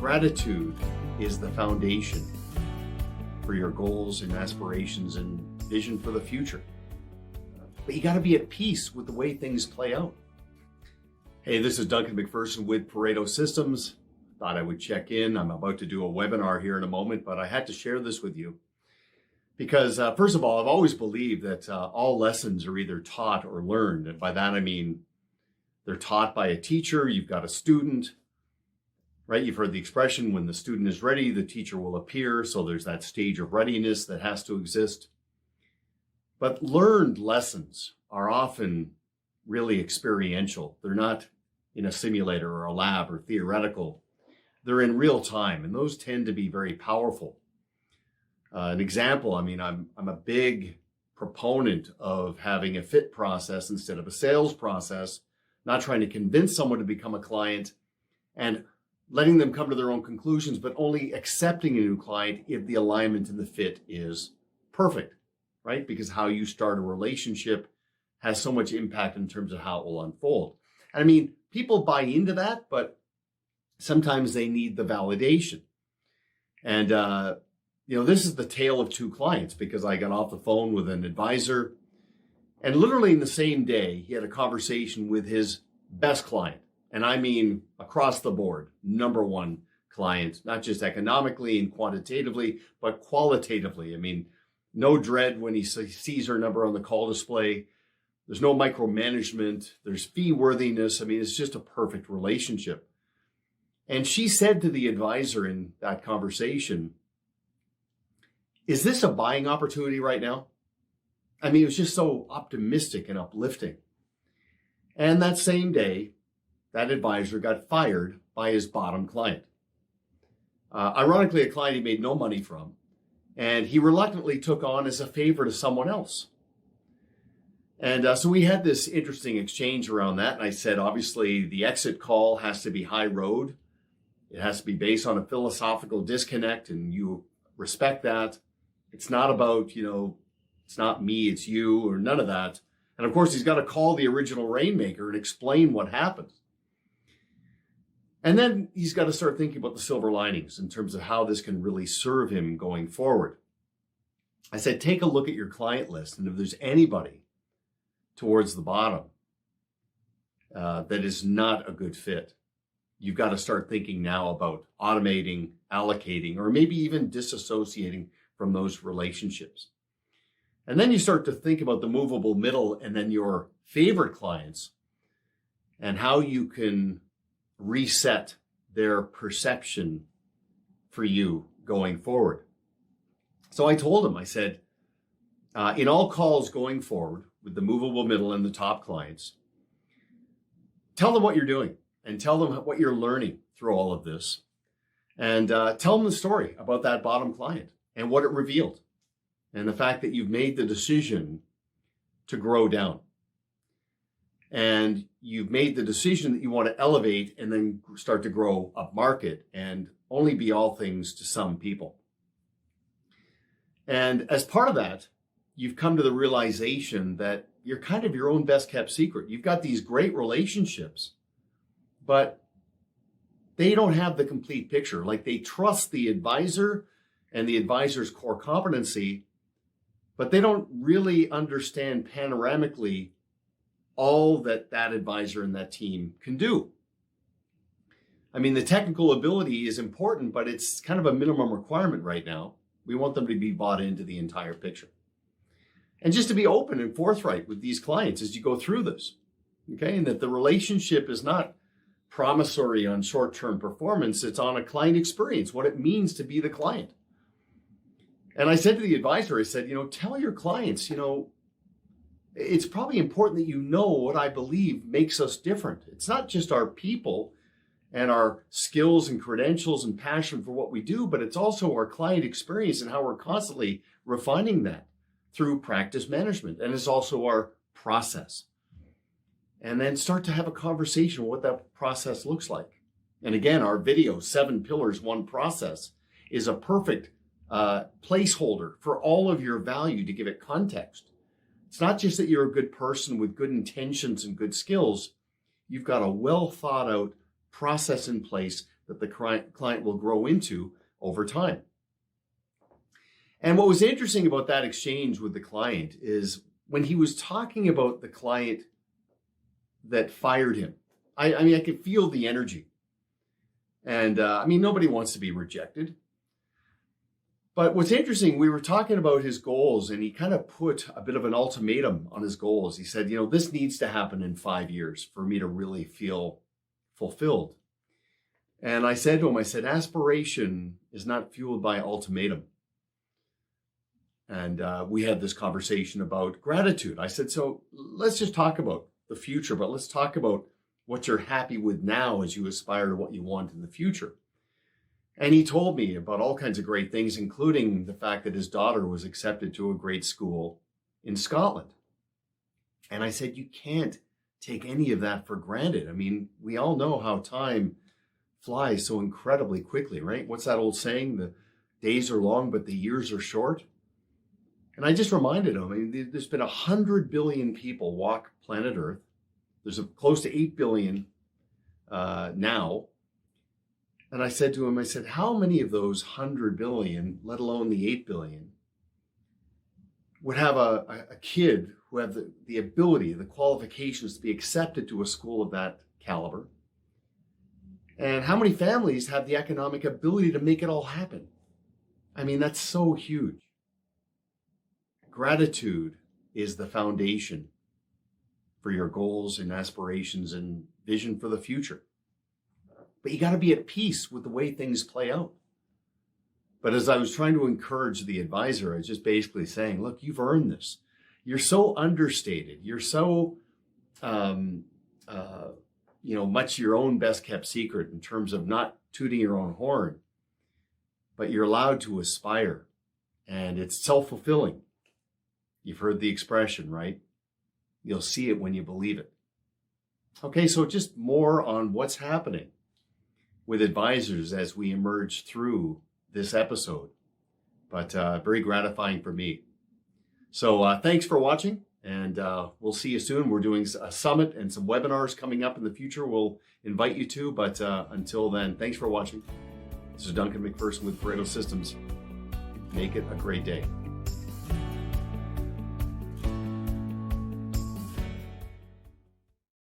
Gratitude is the foundation for your goals and aspirations and vision for the future. But you got to be at peace with the way things play out. Hey, this is Duncan MacPherson with Pareto Systems. Thought I would check in. I'm about to do a webinar here in a moment, but I had to share this with you because first of all, I've always believed that all lessons are either taught or learned. And by that, I mean, they're taught by a teacher. You've got a student, right? You've heard the expression, when the student is ready, the teacher will appear. So there's that stage of readiness that has to exist. But learned lessons are often really experiential. They're not in a simulator or a lab or theoretical. They're in real time, and those tend to be very powerful. An example, I mean, I'm a big proponent of having a fit process instead of a sales process, not trying to convince someone to become a client and letting them come to their own conclusions, but only accepting a new client if the alignment and the fit is perfect, right? Because how you start a relationship has so much impact in terms of how it will unfold. And I mean, people buy into that, but sometimes they need the validation. And, this is the tale of two clients, because I got off the phone with an advisor, and literally in the same day, he had a conversation with his best client. And I mean, across the board, number one client, not just economically and quantitatively, but qualitatively. I mean, no dread when he sees her number on the call display. There's no micromanagement. There's fee worthiness. I mean, it's just a perfect relationship. And she said to the advisor in that conversation, "Is this a buying opportunity right now?" I mean, it was just so optimistic and uplifting. And that same day, that advisor got fired by his bottom client. Ironically, a client he made no money from, and he reluctantly took on as a favor to someone else. And so we had this interesting exchange around that. And I said, obviously, the exit call has to be high road. It has to be based on a philosophical disconnect, and you respect that. It's not about, it's not me, it's you, or none of that. And of course, he's got to call the original rainmaker and explain what happened. And then he's got to start thinking about the silver linings in terms of how this can really serve him going forward. I said, take a look at your client list, and if there's anybody towards the bottom that is not a good fit, you've got to start thinking now about automating, allocating, or maybe even disassociating from those relationships. And then you start to think about the movable middle and then your favorite clients and how you can reset their perception for you going forward. So I told him, I said, in all calls going forward with the movable middle and the top clients, tell them what you're doing and tell them what you're learning through all of this. And tell them the story about that bottom client and what it revealed, and the fact that you've made the decision to grow down. And you've made the decision that you want to elevate and then start to grow upmarket and only be all things to some people. And as part of that, you've come to the realization that you're kind of your own best kept secret. You've got these great relationships, but they don't have the complete picture. Like, they trust the advisor and the advisor's core competency, but they don't really understand panoramically all that that advisor and that team can do. I mean, the technical ability is important, but it's kind of a minimum requirement right now. We want them to be bought into the entire picture. And just to be open and forthright with these clients as you go through this, okay? And that the relationship is not promissory on short-term performance. It's on a client experience, what it means to be the client. And I said to the advisor, I said, tell your clients, it's probably important that you know what I believe makes us different. It's not just our people and our skills and credentials and passion for what we do, but it's also our client experience and how we're constantly refining that through practice management. And it's also our process. And then start to have a conversation what that process looks like. And again, our video, 7 Pillars, 1 Process, is a perfect placeholder for all of your value to give it context. It's not just that you're a good person with good intentions and good skills. You've got a well thought out process in place that the client will grow into over time. And what was interesting about that exchange with the client is when he was talking about the client that fired him, I mean, I could feel the energy. And I mean, nobody wants to be rejected. But what's interesting, we were talking about his goals, and he kind of put a bit of an ultimatum on his goals. He said, this needs to happen in 5 years for me to really feel fulfilled. And I said to him, aspiration is not fueled by ultimatum. And we had this conversation about gratitude. I said, so let's just talk about the future, but let's talk about what you're happy with now as you aspire to what you want in the future. And he told me about all kinds of great things, including the fact that his daughter was accepted to a great school in Scotland. And I said, you can't take any of that for granted. I mean, we all know how time flies so incredibly quickly, right? What's that old saying? The days are long, but the years are short. And I just reminded him, I mean, there's been 100 billion people walk planet Earth. There's close to 8 billion now. And I said to him, how many of those 100 billion, let alone the 8 billion, would have a kid who have the ability, the qualifications to be accepted to a school of that caliber? And how many families have the economic ability to make it all happen? I mean, that's so huge. Gratitude is the foundation for your goals and aspirations and vision for the future. But you got to be at peace with the way things play out. But as I was trying to encourage the advisor, I was just basically saying, look, you've earned this. You're so understated. You're so, much your own best kept secret in terms of not tooting your own horn, but you're allowed to aspire, and it's self-fulfilling. You've heard the expression, right? You'll see it when you believe it. Okay, so just more on what's happening with advisors as we emerge through this episode, but very gratifying for me. So thanks for watching, and we'll see you soon. We're doing a summit and some webinars coming up in the future we'll invite you to, but until then, thanks for watching. This is Duncan MacPherson with Pareto Systems. Make it a great day.